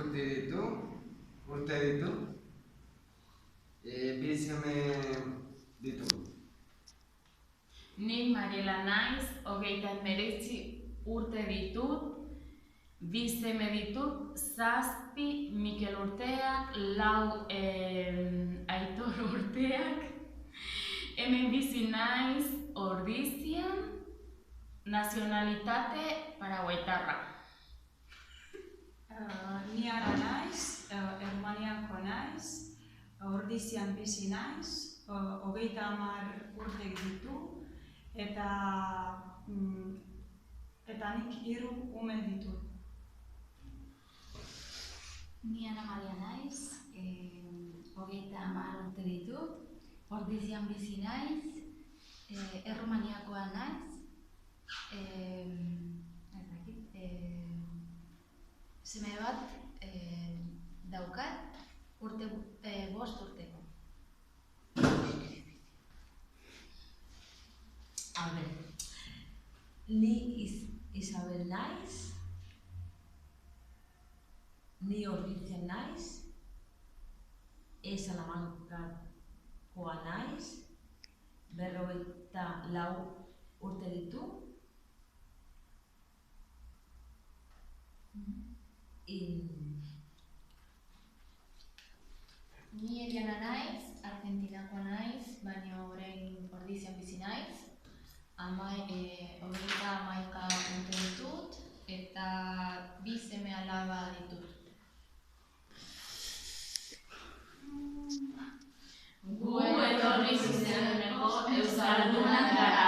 urte ditu, bi seme ditu. Ni Mariela naiz, 39 urte ditut, 2 seme ditut, 7 Mikel urteak, 4 Aitor urteak, hemen bizi naiz Ordizian, nazionalitate paraguaitarra. Ni Ara naiz, Ermaniako naiz, Ordizian bizi naiz, 30 urtek ditu, eta nik 3 ume ditut. Ni Ana Maria naiz, 30 urte ditut, Ordizian bizi naiz, Errumaniakoa naiz, seme bat daukat, 5 urteko. Ni Isabel naiz, ni Ordizian naiz, Salamancakoa naiz, 54 urte ditu, Ni Eliana naiz, Argentinakoa naiz, baina orain Ordizian bizi naiz. 31 urte ditut eta 2 seme alaba ditut. Gu etorri zuzeneko euskaldunak gara.